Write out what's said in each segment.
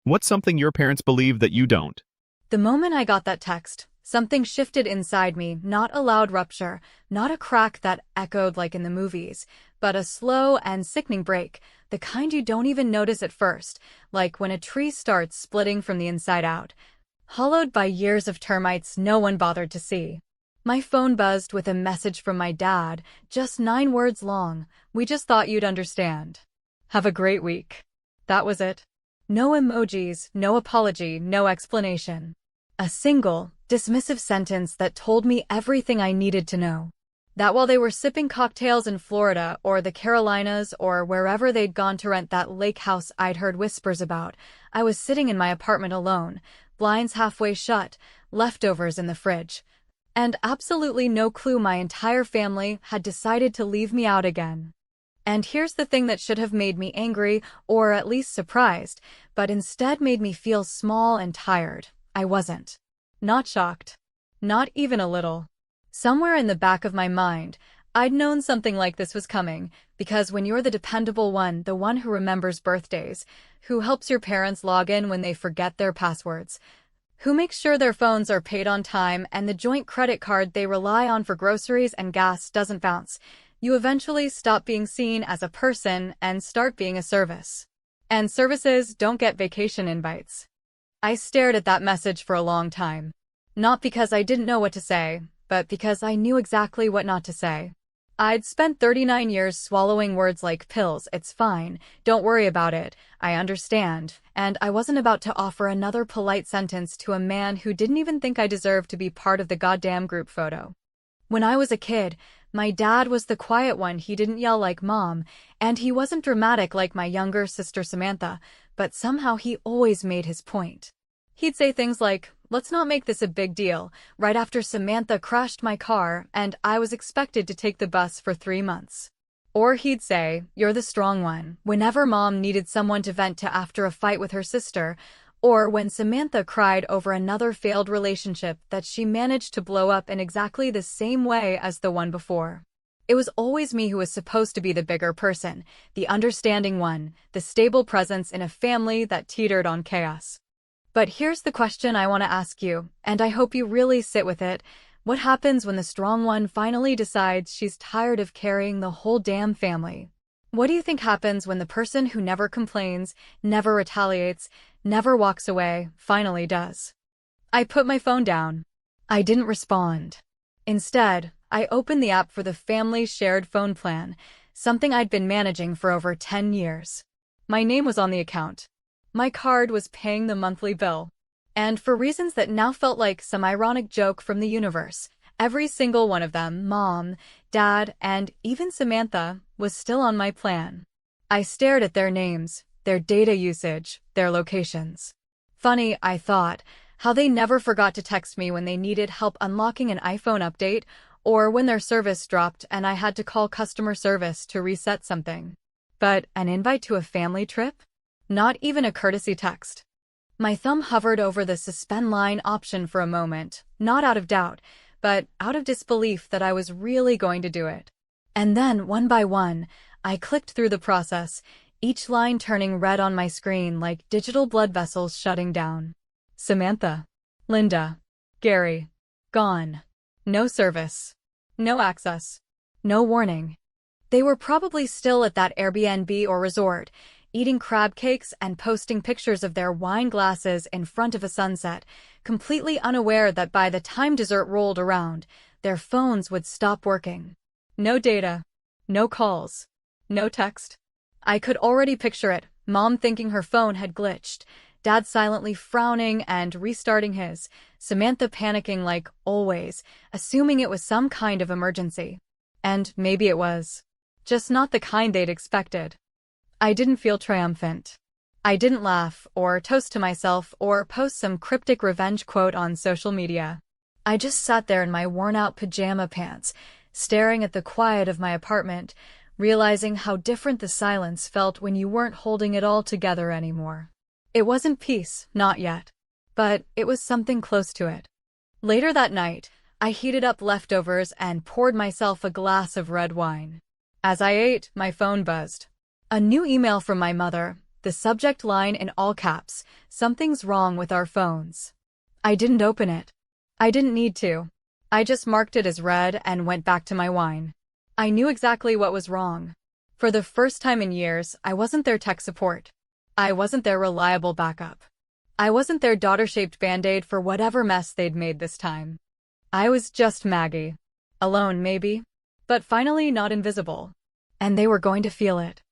What's something your parents believe that you don't? The moment I got that text, something shifted inside me, not a loud rupture, not a crack that echoed like in the movies, but a slow and sickening break, the kind you don't even notice at first, like when a tree starts splitting from the inside out, hollowed by years of termites no one bothered to see. My phone buzzed with a message from my dad, just 9 words long. "We just thought you'd understand. Have a great week." That was it. No emojis, no apology, no explanation. A single, dismissive sentence that told me everything I needed to know. That while they were sipping cocktails in Florida or the Carolinas or wherever they'd gone to rent that lake house I'd heard whispers about, I was sitting in my apartment alone, blinds halfway shut, leftovers in the fridge, and absolutely no clue my entire family had decided to leave me out again. And here's the thing that should have made me angry, or at least surprised, but instead made me feel small and tired. I wasn't. Not shocked. Not even a little. Somewhere in the back of my mind, I'd known something like this was coming, because when you're the dependable one, the one who remembers birthdays, who helps your parents log in when they forget their passwords, who makes sure their phones are paid on time and the joint credit card they rely on for groceries and gas doesn't bounce, you eventually stop being seen as a person and start being a service. And services don't get vacation invites. I stared at that message for a long time. Not because I didn't know what to say, but because I knew exactly what not to say. I'd spent 39 years swallowing words like pills, it's fine, don't worry about it, I understand, and I wasn't about to offer another polite sentence to a man who didn't even think I deserved to be part of the goddamn group photo. When I was a kid, my dad was the quiet one. He didn't yell like mom, and he wasn't dramatic like my younger sister Samantha, but somehow he always made his point. He'd say things like, "Let's not make this a big deal," right after Samantha crashed my car and I was expected to take the bus for 3 months. Or he'd say, "You're the strong one," whenever mom needed someone to vent to after a fight with her sister, or when Samantha cried over another failed relationship that she managed to blow up in exactly the same way as the one before. It was always me who was supposed to be the bigger person, the understanding one, the stable presence in a family that teetered on chaos. But here's the question I want to ask you, and I hope you really sit with it. What happens when the strong one finally decides she's tired of carrying the whole damn family? What do you think happens when the person who never complains, never retaliates, never walks away, finally does? I put my phone down. I didn't respond. Instead, I opened the app for the family's shared phone plan, something I'd been managing for over 10 years. My name was on the account. My card was paying the monthly bill. And for reasons that now felt like some ironic joke from the universe, every single one of them, mom, dad, and even Samantha, was still on my plan. I stared at their names, their data usage, their locations. Funny, I thought, how they never forgot to text me when they needed help unlocking an iPhone update, or when their service dropped and I had to call customer service to reset something. But an invite to a family trip? Not even a courtesy text. My thumb hovered over the suspend line option for a moment, not out of doubt, but out of disbelief that I was really going to do it. And then, one by one, I clicked through the process, each line turning red on my screen like digital blood vessels shutting down. Samantha. Linda. Gary. Gone. No service. No access. No warning. They were probably still at that Airbnb or resort, eating crab cakes and posting pictures of their wine glasses in front of a sunset, completely unaware that by the time dessert rolled around, their phones would stop working. No data. No calls. No text. I could already picture it, mom thinking her phone had glitched, dad silently frowning and restarting his, Samantha panicking like always, assuming it was some kind of emergency. And maybe it was. Just not the kind they'd expected. I didn't feel triumphant. I didn't laugh, or toast to myself, or post some cryptic revenge quote on social media. I just sat there in my worn-out pajama pants, staring at the quiet of my apartment, realizing how different the silence felt when you weren't holding it all together anymore. It wasn't peace, not yet. But it was something close to it. Later that night, I heated up leftovers and poured myself a glass of red wine. As I ate, my phone buzzed. A new email from my mother, The subject line in all caps, "Something's wrong with our phones." I didn't open it. I didn't need to. I just marked it as read and went back to my wine. I knew exactly what was wrong. For the first time in years, I wasn't their tech support. I wasn't their reliable backup. I wasn't their daughter-shaped band-aid for whatever mess they'd made this time. I was just Maggie. Alone, maybe, but finally not invisible. And they were going to feel it.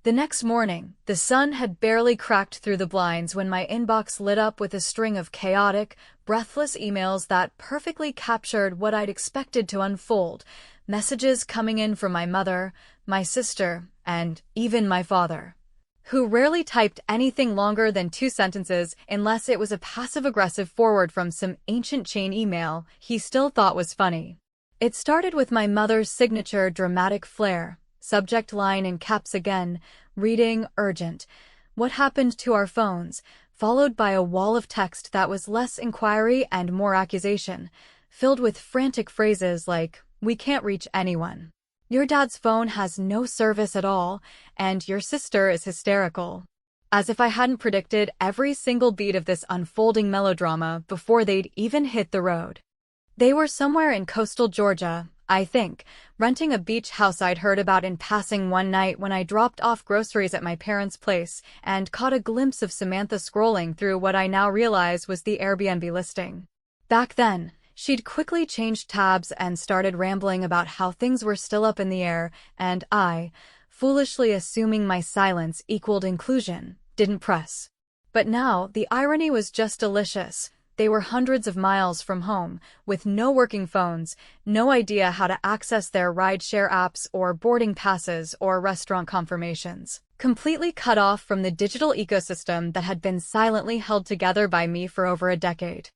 The next morning, the sun had barely cracked through the blinds when my inbox lit up with a string of chaotic, breathless emails that perfectly captured what I'd expected to unfold. Messages coming in from my mother, my sister, and even my father, who rarely typed anything longer than 2 sentences unless it was a passive-aggressive forward from some ancient chain email he still thought was funny. It started with my mother's signature dramatic flair, subject line in caps again, reading urgent. What happened to our phones? Followed by a wall of text that was less inquiry and more accusation, filled with frantic phrases like, "We can't reach anyone. Your dad's phone has no service at all, and your sister is hysterical." As if I hadn't predicted every single beat of this unfolding melodrama before they'd even hit the road. They were somewhere in coastal Georgia, I think, renting a beach house I'd heard about in passing one night when I dropped off groceries at my parents' place and caught a glimpse of Samantha scrolling through what I now realize was the Airbnb listing. Back then, she'd quickly changed tabs and started rambling about how things were still up in the air, and I, foolishly assuming my silence equaled inclusion, didn't press. But now, the irony was just delicious. They were hundreds of miles from home, with no working phones, no idea how to access their rideshare apps or boarding passes or restaurant confirmations. Completely cut off from the digital ecosystem that had been silently held together by me for over a decade.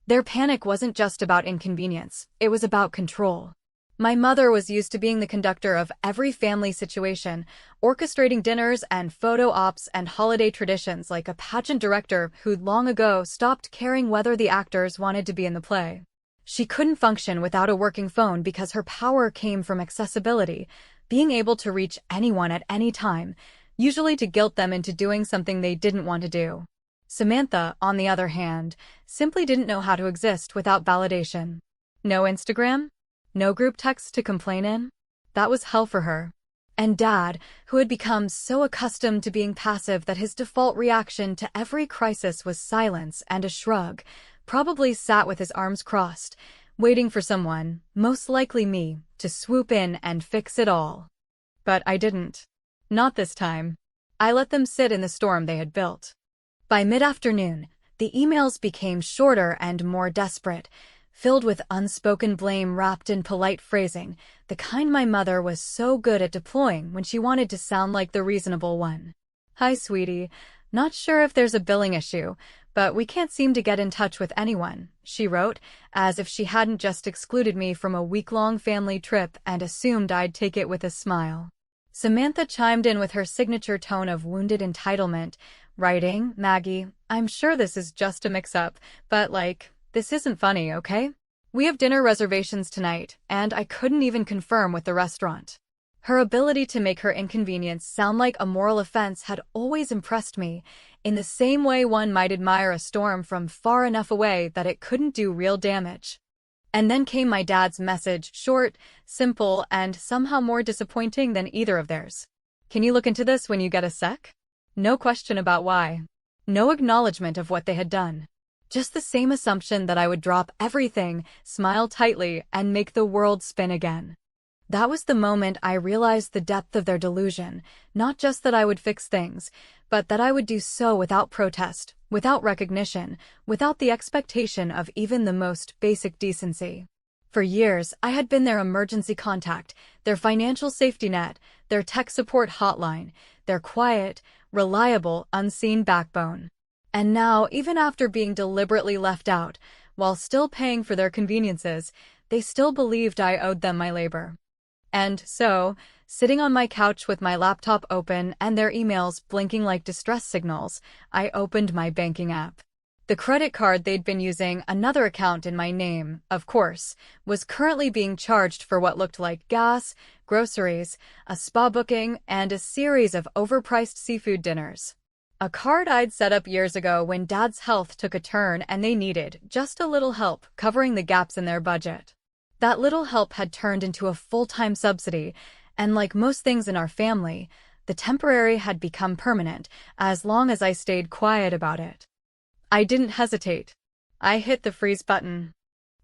Their panic wasn't just about inconvenience, it was about control. My mother was used to being the conductor of every family situation, orchestrating dinners and photo ops and holiday traditions like a pageant director who'd long ago stopped caring whether the actors wanted to be in the play. She couldn't function without a working phone because her power came from accessibility, being able to reach anyone at any time, usually to guilt them into doing something they didn't want to do. Samantha, on the other hand, simply didn't know how to exist without validation. No Instagram? No group text to complain in? That was hell for her. And Dad, who had become so accustomed to being passive that his default reaction to every crisis was silence and a shrug, probably sat with his arms crossed, waiting for someone, most likely me, to swoop in and fix it all. But I didn't. Not this time. I let them sit in the storm they had built. By mid-afternoon, the emails became shorter and more desperate, filled with unspoken blame wrapped in polite phrasing, the kind my mother was so good at deploying when she wanted to sound like the reasonable one. "Hi, sweetie. Not sure if there's a billing issue, but we can't seem to get in touch with anyone," she wrote, as if she hadn't just excluded me from a week-long family trip and assumed I'd take it with a smile. Samantha chimed in with her signature tone of wounded entitlement, writing, "Maggie, I'm sure this is just a mix-up, but this isn't funny, okay? We have dinner reservations tonight, and I couldn't even confirm with the restaurant." Her ability to make her inconvenience sound like a moral offense had always impressed me, in the same way one might admire a storm from far enough away that it couldn't do real damage. And then came my dad's message, short, simple, and somehow more disappointing than either of theirs. "Can you look into this when you get a sec?" No question about why. No acknowledgement of what they had done. Just the same assumption that I would drop everything, smile tightly, and make the world spin again. That was the moment I realized the depth of their delusion, not just that I would fix things, but that I would do so without protest, without recognition, without the expectation of even the most basic decency. For years, I had been their emergency contact, their financial safety net, their tech support hotline, their quiet, reliable, unseen backbone. And now, even after being deliberately left out, while still paying for their conveniences, they still believed I owed them my labor. And so, sitting on my couch with my laptop open and their emails blinking like distress signals, I opened my banking app. The credit card they'd been using, another account in my name, of course, was currently being charged for what looked like gas, groceries, a spa booking, and a series of overpriced seafood dinners. A card I'd set up years ago when Dad's health took a turn and they needed just a little help covering the gaps in their budget. That little help had turned into a full-time subsidy, and like most things in our family, the temporary had become permanent as long as I stayed quiet about it. I didn't hesitate. I hit the freeze button.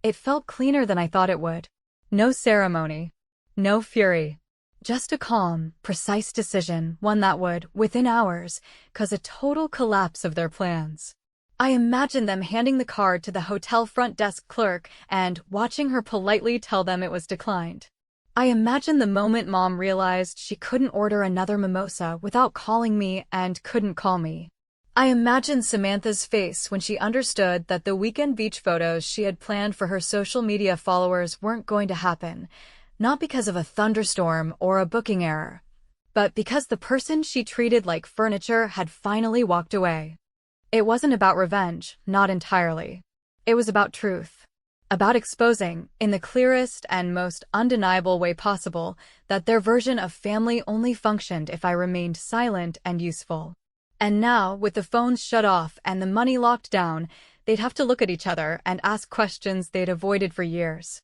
It felt cleaner than I thought it would. No ceremony. No fury. Just a calm, precise decision, one that would, within hours, cause a total collapse of their plans. I imagined them handing the card to the hotel front desk clerk and watching her politely tell them it was declined. I imagined the moment Mom realized she couldn't order another mimosa without calling me and couldn't call me. I imagined Samantha's face when she understood that the weekend beach photos she had planned for her social media followers weren't going to happen, not because of a thunderstorm or a booking error, but because the person she treated like furniture had finally walked away. It wasn't about revenge, not entirely. It was about truth. About exposing, in the clearest and most undeniable way possible, that their version of family only functioned if I remained silent and useful. And now, with the phones shut off and the money locked down, they'd have to look at each other and ask questions they'd avoided for years.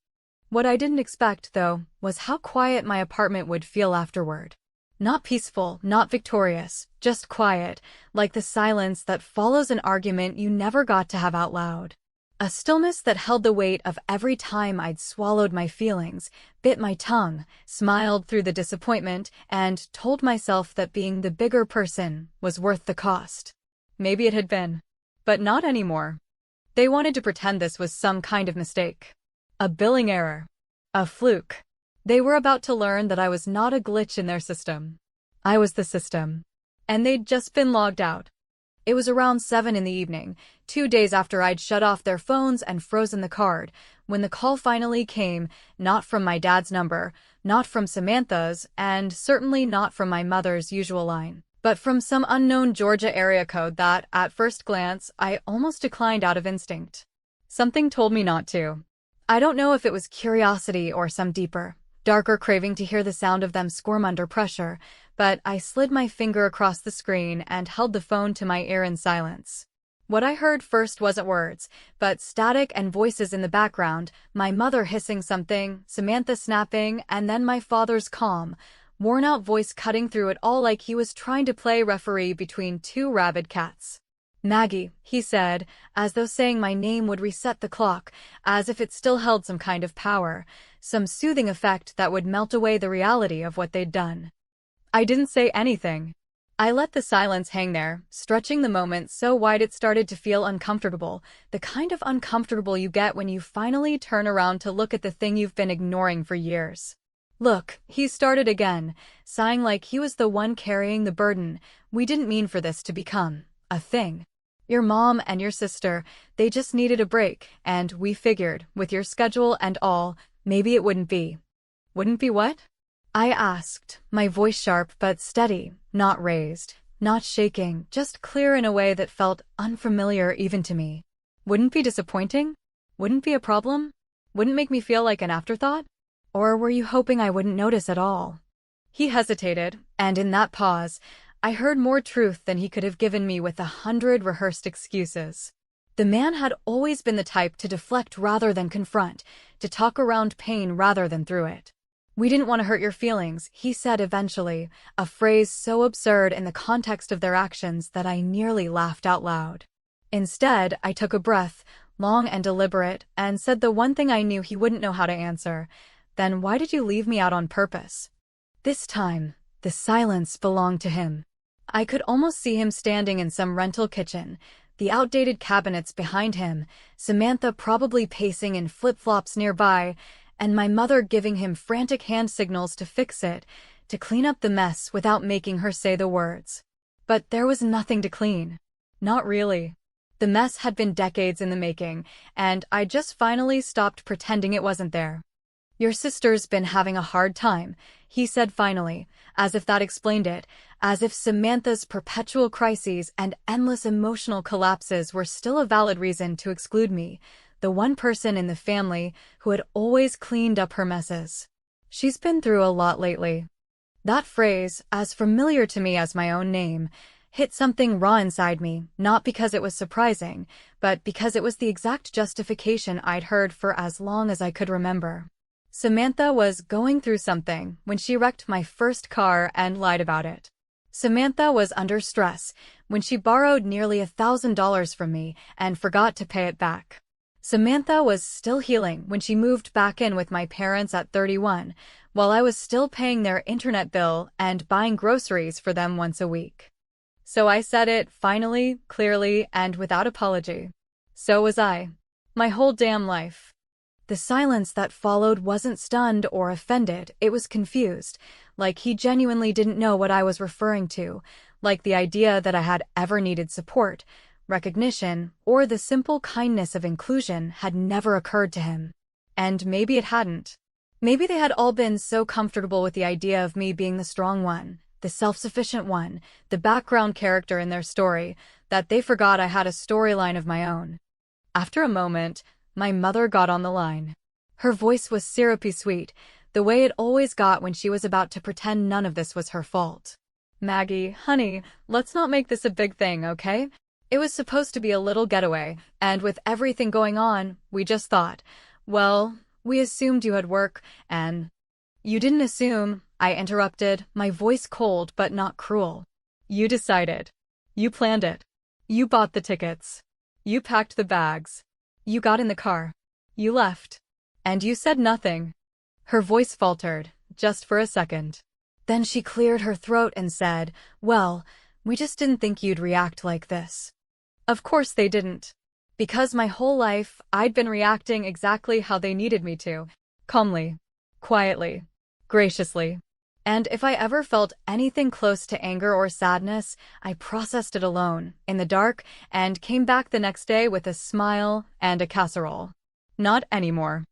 What I didn't expect, though, was how quiet my apartment would feel afterward. Not peaceful, not victorious, just quiet, like the silence that follows an argument you never got to have out loud. A stillness that held the weight of every time I'd swallowed my feelings, bit my tongue, smiled through the disappointment, and told myself that being the bigger person was worth the cost. Maybe it had been. But not anymore. They wanted to pretend this was some kind of mistake. A billing error. A fluke. They were about to learn that I was not a glitch in their system. I was the system. And they'd just been logged out. It was around 7 in the evening, 2 days after I'd shut off their phones and frozen the card, when the call finally came, not from my dad's number, not from Samantha's, and certainly not from my mother's usual line, but from some unknown Georgia area code that, at first glance, I almost declined out of instinct. Something told me not to. I don't know if it was curiosity or some deeper, darker craving to hear the sound of them squirm under pressure, but I slid my finger across the screen and held the phone to my ear in silence. What I heard first wasn't words, but static and voices in the background, my mother hissing something, Samantha snapping, and then my father's calm, worn-out voice cutting through it all like he was trying to play referee between two rabid cats. "Maggie," he said, as though saying my name would reset the clock, as if it still held some kind of power, some soothing effect that would melt away the reality of what they'd done. I didn't say anything. I let the silence hang there, stretching the moment so wide it started to feel uncomfortable, the kind of uncomfortable you get when you finally turn around to look at the thing you've been ignoring for years. "Look," he started again, sighing like he was the one carrying the burden, "we didn't mean for this to become a thing. Your mom and your sister, they just needed a break, and we figured, with your schedule and all, maybe it wouldn't be." "Wouldn't be what?" I asked, my voice sharp but steady, not raised, not shaking, just clear in a way that felt unfamiliar even to me. "Wouldn't be disappointing? Wouldn't be a problem? Wouldn't make me feel like an afterthought? Or were you hoping I wouldn't notice at all?" He hesitated, and in that pause, I heard more truth than he could have given me with 100 rehearsed excuses. The man had always been the type to deflect rather than confront, to talk around pain rather than through it. "We didn't want to hurt your feelings," he said eventually, a phrase so absurd in the context of their actions that I nearly laughed out loud. Instead, I took a breath, long and deliberate, and said the one thing I knew he wouldn't know how to answer. "Then why did you leave me out on purpose?" This time, the silence belonged to him. I could almost see him standing in some rental kitchen, the outdated cabinets behind him, Samantha probably pacing in flip-flops nearby, and my mother giving him frantic hand signals to fix it, to clean up the mess without making her say the words. But there was nothing to clean. Not really. The mess had been decades in the making, and I just finally stopped pretending it wasn't there. "Your sister's been having a hard time," he said finally, as if that explained it, as if Samantha's perpetual crises and endless emotional collapses were still a valid reason to exclude me, the one person in the family who had always cleaned up her messes. "She's been through a lot lately." That phrase, as familiar to me as my own name, hit something raw inside me, not because it was surprising, but because it was the exact justification I'd heard for as long as I could remember. Samantha was going through something when she wrecked my first car and lied about it. Samantha was under stress when she borrowed nearly $1,000 from me and forgot to pay it back. Samantha was still healing when she moved back in with my parents at 31, while I was still paying their internet bill and buying groceries for them once a week. So I said it, finally, clearly, and without apology. So was I. My whole damn life. The silence that followed wasn't stunned or offended, it was confused, like he genuinely didn't know what I was referring to, like the idea that I had ever needed support, recognition, or the simple kindness of inclusion had never occurred to him. And maybe it hadn't. Maybe they had all been so comfortable with the idea of me being the strong one, the self-sufficient one, the background character in their story, that they forgot I had a storyline of my own. After a moment, my mother got on the line. Her voice was syrupy sweet, the way it always got when she was about to pretend none of this was her fault. "Maggie, honey, let's not make this a big thing, okay? It was supposed to be a little getaway, and with everything going on, we just thought, well, we assumed you had work, and—" "You didn't assume," I interrupted, my voice cold but not cruel. "You decided. You planned it. You bought the tickets. You packed the bags. You got in the car. You left. And you said nothing." Her voice faltered, just for a second. Then she cleared her throat and said, "Well, we just didn't think you'd react like this." Of course they didn't. Because my whole life, I'd been reacting exactly how they needed me to. Calmly. Quietly. Graciously. And if I ever felt anything close to anger or sadness, I processed it alone, in the dark, and came back the next day with a smile and a casserole. Not anymore.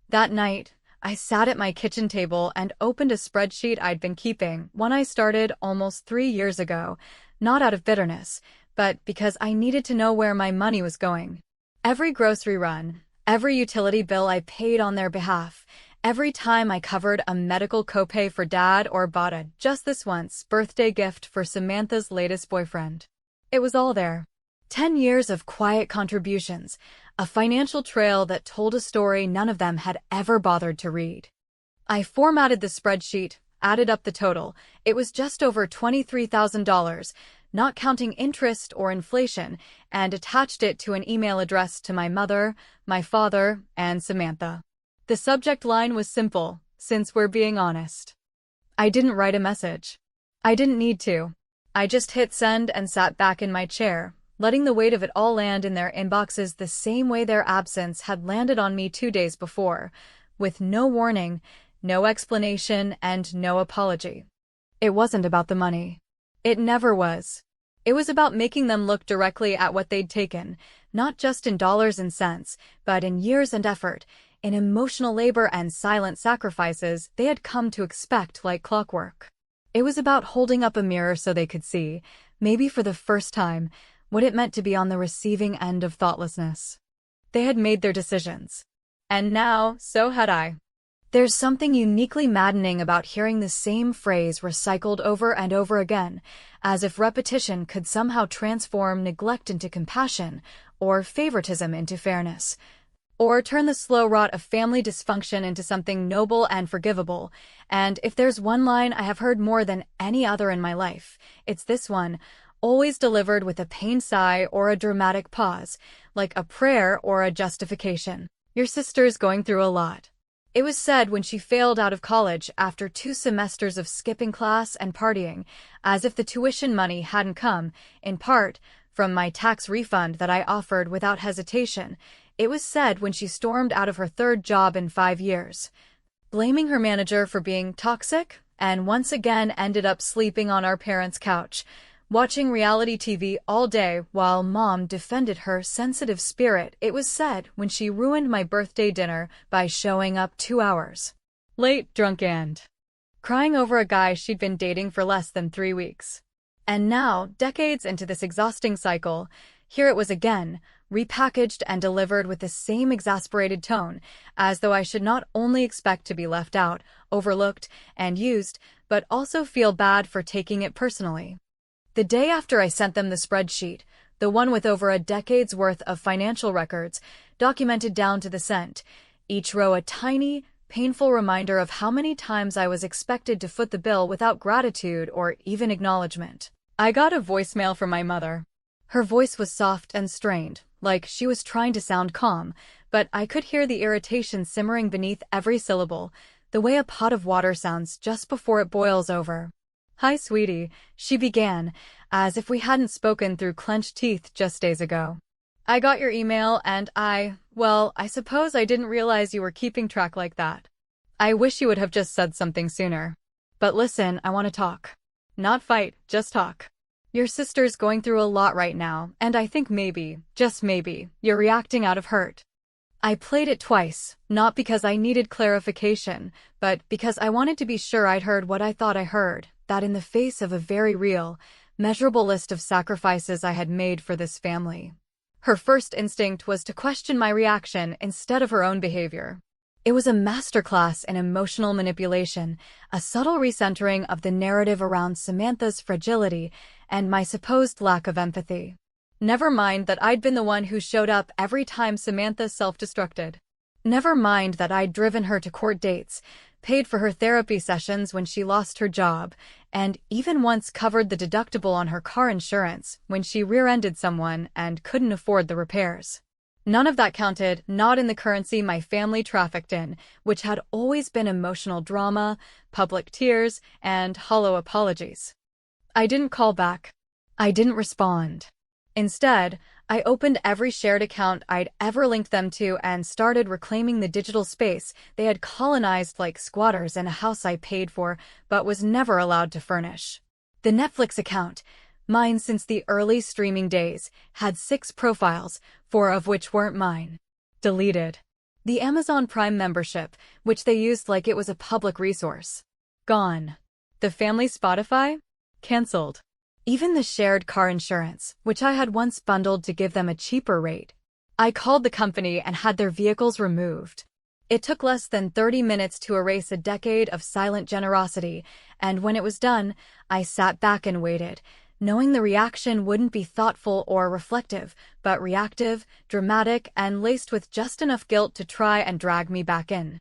That night, I sat at my kitchen table and opened a spreadsheet I'd been keeping, one I started almost 3 years ago, not out of bitterness, but because I needed to know where my money was going. Every grocery run, every utility bill I paid on their behalf, every time I covered a medical copay for Dad or bought a just this once birthday gift for Samantha's latest boyfriend. It was all there. 10 years of quiet contributions, a financial trail that told a story none of them had ever bothered to read. I formatted the spreadsheet, added up the total. It was just over $23,000, not counting interest or inflation, and attached it to an email addressed to my mother, my father, and Samantha. The subject line was simple, since we're being honest. I didn't write a message. I didn't need to. I just hit send and sat back in my chair, letting the weight of it all land in their inboxes the same way their absence had landed on me 2 days before, with no warning, no explanation, and no apology. It wasn't about the money. It never was. It was about making them look directly at what they'd taken, not just in dollars and cents, but in years and effort, in emotional labor and silent sacrifices they had come to expect like clockwork. It was about holding up a mirror so they could see, maybe for the first time, what it meant to be on the receiving end of thoughtlessness. They had made their decisions. And now, so had I. There's something uniquely maddening about hearing the same phrase recycled over and over again, as if repetition could somehow transform neglect into compassion, or favoritism into fairness, or turn the slow rot of family dysfunction into something noble and forgivable. And if there's one line I have heard more than any other in my life, it's this one, always delivered with a pained sigh or a dramatic pause, like a prayer or a justification. "Your sister's going through a lot." It was said when she failed out of college after 2 semesters of skipping class and partying, as if the tuition money hadn't come, in part, from my tax refund that I offered without hesitation. It was said when she stormed out of her 3rd job in 5 years, blaming her manager for being toxic, and once again ended up sleeping on our parents' couch, watching reality TV all day while Mom defended her sensitive spirit. It was said when she ruined my birthday dinner by showing up 2 hours late, drunk, and crying over a guy she'd been dating for less than 3 weeks. And now, decades into this exhausting cycle, here it was again, repackaged and delivered with the same exasperated tone, as though I should not only expect to be left out, overlooked, and used, but also feel bad for taking it personally. The day after I sent them the spreadsheet, the one with over a decade's worth of financial records, documented down to the cent, each row a tiny, painful reminder of how many times I was expected to foot the bill without gratitude or even acknowledgement. I got a voicemail from my mother. Her voice was soft and strained, like she was trying to sound calm, but I could hear the irritation simmering beneath every syllable, the way a pot of water sounds just before it boils over. "Hi, sweetie," she began, as if we hadn't spoken through clenched teeth just days ago. "I got your email and well, I suppose I didn't realize you were keeping track like that. I wish you would have just said something sooner. But listen, I want to talk. Not fight, just talk. Your sister's going through a lot right now, and I think maybe, just maybe, you're reacting out of hurt." I played it twice, not because I needed clarification, but because I wanted to be sure I'd heard what I thought I heard, that in the face of a very real, measurable list of sacrifices I had made for this family. Her first instinct was to question my reaction instead of her own behavior. It was a masterclass in emotional manipulation, a subtle recentering of the narrative around Samantha's fragility and my supposed lack of empathy. Never mind that I'd been the one who showed up every time Samantha self-destructed. Never mind that I'd driven her to court dates, paid for her therapy sessions when she lost her job, and even once covered the deductible on her car insurance when she rear-ended someone and couldn't afford the repairs. None of that counted, not in the currency my family trafficked in, which had always been emotional drama, public tears, and hollow apologies. I didn't call back. I didn't respond. Instead, I opened every shared account I'd ever linked them to and started reclaiming the digital space they had colonized like squatters in a house I paid for but was never allowed to furnish. The Netflix account, mine since the early streaming days, had 6 profiles, 4 of which weren't mine. Deleted. The Amazon Prime membership, which they used like it was a public resource. Gone. The family Spotify? Cancelled. Even the shared car insurance, which I had once bundled to give them a cheaper rate. I called the company and had their vehicles removed. It took less than 30 minutes to erase a decade of silent generosity, and when it was done, I sat back and waited, knowing the reaction wouldn't be thoughtful or reflective, but reactive, dramatic, and laced with just enough guilt to try and drag me back in.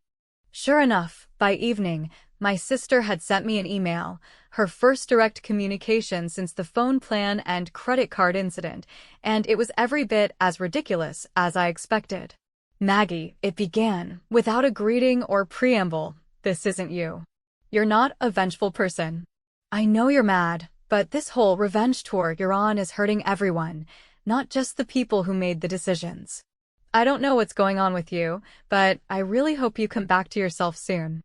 Sure enough, by evening, my sister had sent me an email, her first direct communication since the phone plan and credit card incident, and it was every bit as ridiculous as I expected. "Maggie," it began, without a greeting or preamble, "this isn't you. You're not a vengeful person. I know you're mad, but this whole revenge tour you're on is hurting everyone, not just the people who made the decisions. I don't know what's going on with you, but I really hope you come back to yourself soon."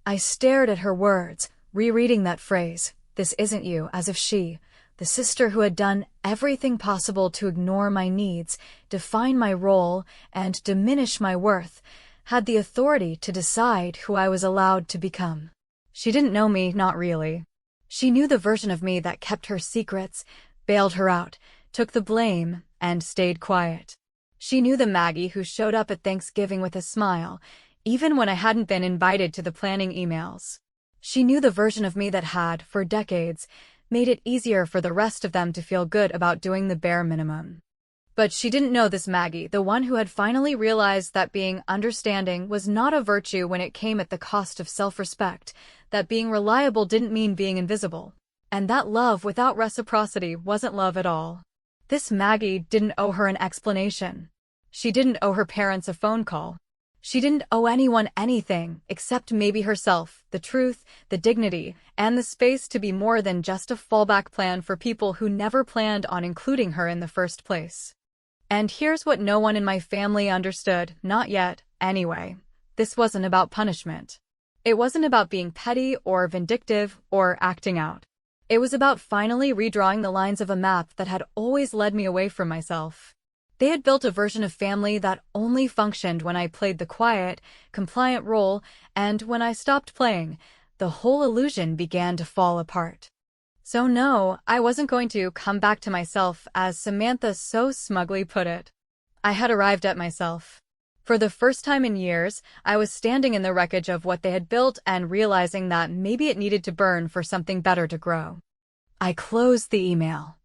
I stared at her words, rereading that phrase, "this isn't you," as if she, the sister who had done everything possible to ignore my needs, define my role, and diminish my worth, had the authority to decide who I was allowed to become. She didn't know me, not really. She knew the version of me that kept her secrets, bailed her out, took the blame, and stayed quiet. She knew the Maggie who showed up at Thanksgiving with a smile, even when I hadn't been invited to the planning emails. She knew the version of me that had, for decades, made it easier for the rest of them to feel good about doing the bare minimum. But she didn't know this Maggie, the one who had finally realized that being understanding was not a virtue when it came at the cost of self-respect, that being reliable didn't mean being invisible, and that love without reciprocity wasn't love at all. This Maggie didn't owe her an explanation. She didn't owe her parents a phone call. She didn't owe anyone anything, except maybe herself, the truth, the dignity, and the space to be more than just a fallback plan for people who never planned on including her in the first place. And here's what no one in my family understood, not yet, anyway. This wasn't about punishment. It wasn't about being petty or vindictive or acting out. It was about finally redrawing the lines of a map that had always led me away from myself. They had built a version of family that only functioned when I played the quiet, compliant role, and when I stopped playing, the whole illusion began to fall apart. So no, I wasn't going to come back to myself, as Samantha so smugly put it. I had arrived at myself. For the first time in years, I was standing in the wreckage of what they had built and realizing that maybe it needed to burn for something better to grow. I closed the email.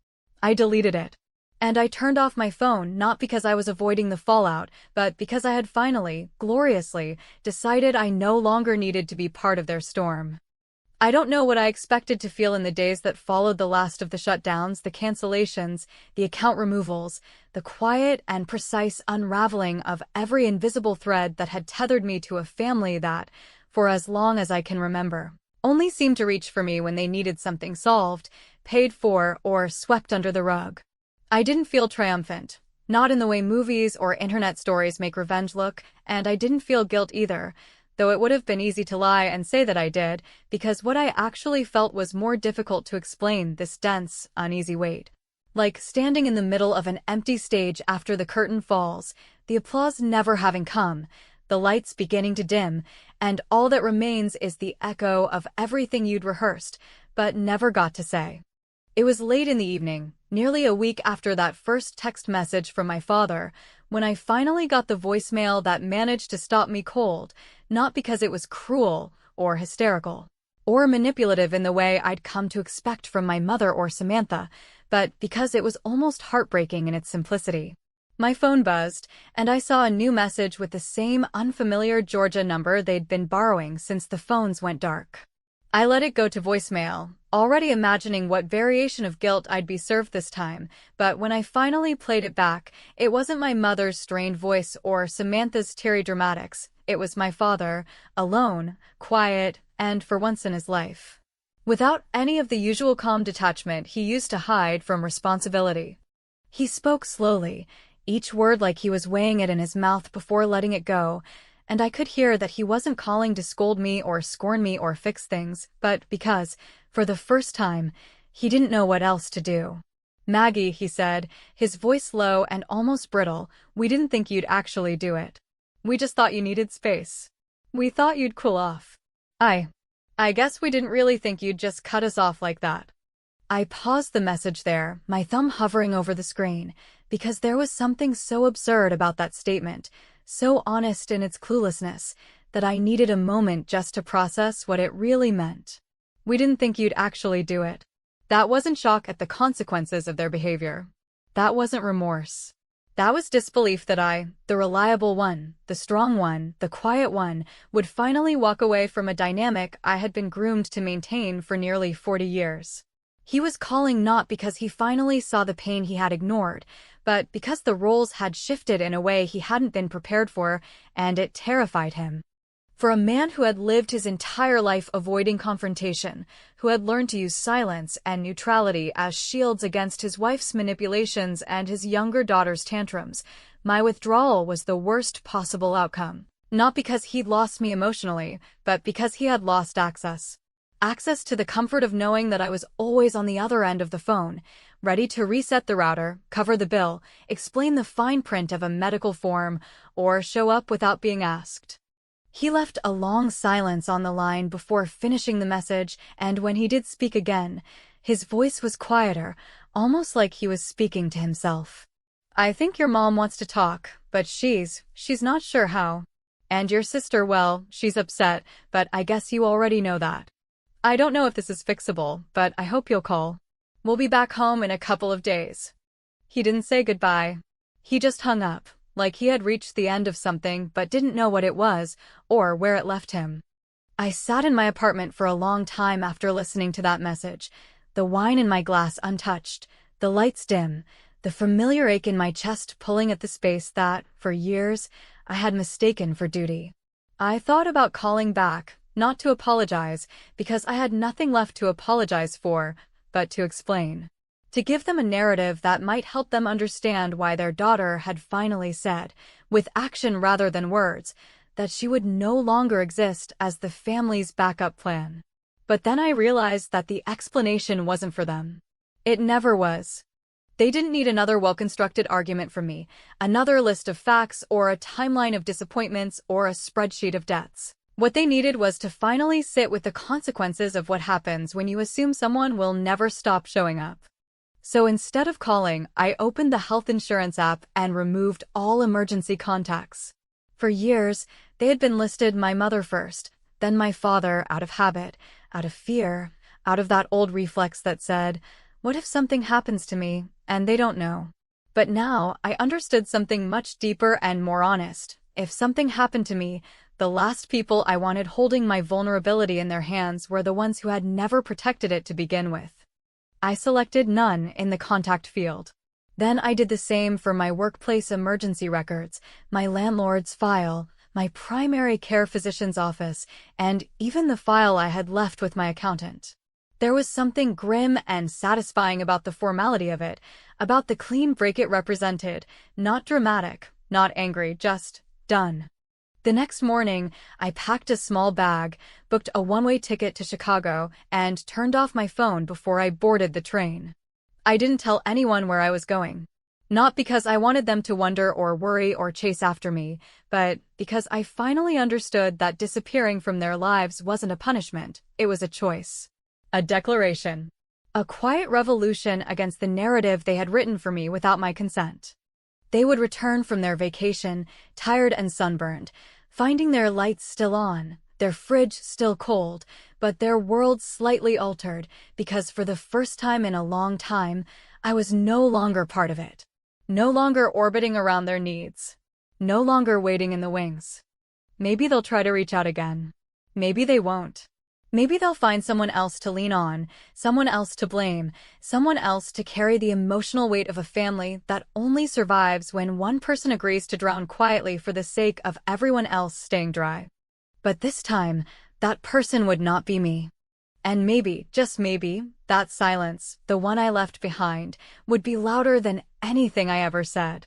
I deleted it. And I turned off my phone not because I was avoiding the fallout, but because I had finally, gloriously, decided I no longer needed to be part of their storm. I don't know what I expected to feel in the days that followed the last of the shutdowns, the cancellations, the account removals, the quiet and precise unraveling of every invisible thread that had tethered me to a family that, for as long as I can remember, only seemed to reach for me when they needed something solved, paid for, or swept under the rug. I didn't feel triumphant, not in the way movies or internet stories make revenge look, and I didn't feel guilt either, though it would have been easy to lie and say that I did, because what I actually felt was more difficult to explain, this dense, uneasy weight. Like standing in the middle of an empty stage after the curtain falls, the applause never having come, the lights beginning to dim, and all that remains is the echo of everything you'd rehearsed, but never got to say. It was late in the evening, nearly a week after that first text message from my father, when I finally got the voicemail that managed to stop me cold, not because it was cruel or hysterical or manipulative in the way I'd come to expect from my mother or Samantha, but because it was almost heartbreaking in its simplicity. My phone buzzed, and I saw a new message with the same unfamiliar Georgia number they'd been borrowing since the phones went dark. I let it go to voicemail, already imagining what variation of guilt I'd be served this time, but when I finally played it back, it wasn't my mother's strained voice or Samantha's teary dramatics. It was my father, alone, quiet, and for once in his life, without any of the usual calm detachment he used to hide from responsibility. He spoke slowly, each word like he was weighing it in his mouth before letting it go, and I could hear that he wasn't calling to scold me or scorn me or fix things, but because, for the first time, he didn't know what else to do. "Maggie," he said, his voice low and almost brittle, "we didn't think you'd actually do it. We just thought you needed space. We thought you'd cool off. I guess we didn't really think you'd just cut us off like that." I paused the message there, my thumb hovering over the screen, because there was something so absurd about that statement, so honest in its cluelessness, that I needed a moment just to process what it really meant. We didn't think you'd actually do it. That wasn't shock at the consequences of their behavior. That wasn't remorse. That was disbelief that I, the reliable one, the strong one, the quiet one, would finally walk away from a dynamic I had been groomed to maintain for nearly 40 years. He was calling not because he finally saw the pain he had ignored, but because the roles had shifted in a way he hadn't been prepared for, and it terrified him. For a man who had lived his entire life avoiding confrontation, who had learned to use silence and neutrality as shields against his wife's manipulations and his younger daughter's tantrums, my withdrawal was the worst possible outcome. Not because he'd lost me emotionally, but because he had lost access. Access to the comfort of knowing that I was always on the other end of the phone, ready to reset the router, cover the bill, explain the fine print of a medical form, or show up without being asked. He left a long silence on the line before finishing the message, and when he did speak again, his voice was quieter, almost like he was speaking to himself. "I think your mom wants to talk, but she's not sure how. And your sister, well, she's upset, but I guess you already know that. I don't know if this is fixable, but I hope you'll call. We'll be back home in a couple of days." He didn't say goodbye. He just hung up, like he had reached the end of something but didn't know what it was or where it left him. I sat in my apartment for a long time after listening to that message, the wine in my glass untouched, the lights dim, the familiar ache in my chest pulling at the space that, for years, I had mistaken for duty. I thought about calling back, not to apologize, because I had nothing left to apologize for, but to explain. To give them a narrative that might help them understand why their daughter had finally said, with action rather than words, that she would no longer exist as the family's backup plan. But then I realized that the explanation wasn't for them. It never was. They didn't need another well-constructed argument from me, another list of facts or a timeline of disappointments or a spreadsheet of debts. What they needed was to finally sit with the consequences of what happens when you assume someone will never stop showing up. So instead of calling, I opened the health insurance app and removed all emergency contacts. For years, they had been listed my mother first, then my father out of habit, out of fear, out of that old reflex that said, what if something happens to me and they don't know? But now I understood something much deeper and more honest. If something happened to me, the last people I wanted holding my vulnerability in their hands were the ones who had never protected it to begin with. I selected none in the contact field. Then I did the same for my workplace emergency records, my landlord's file, my primary care physician's office, and even the file I had left with my accountant. There was something grim and satisfying about the formality of it, about the clean break it represented, not dramatic, not angry, just done. The next morning, I packed a small bag, booked a one-way ticket to Chicago, and turned off my phone before I boarded the train. I didn't tell anyone where I was going. Not because I wanted them to wonder or worry or chase after me, but because I finally understood that disappearing from their lives wasn't a punishment, it was a choice. A declaration. A quiet revolution against the narrative they had written for me without my consent. They would return from their vacation, tired and sunburned, finding their lights still on, their fridge still cold, but their world slightly altered, because for the first time in a long time, I was no longer part of it. No longer orbiting around their needs. No longer waiting in the wings. Maybe they'll try to reach out again. Maybe they won't. Maybe they'll find someone else to lean on, someone else to blame, someone else to carry the emotional weight of a family that only survives when one person agrees to drown quietly for the sake of everyone else staying dry. But this time, that person would not be me. And maybe, just maybe, that silence, the one I left behind, would be louder than anything I ever said.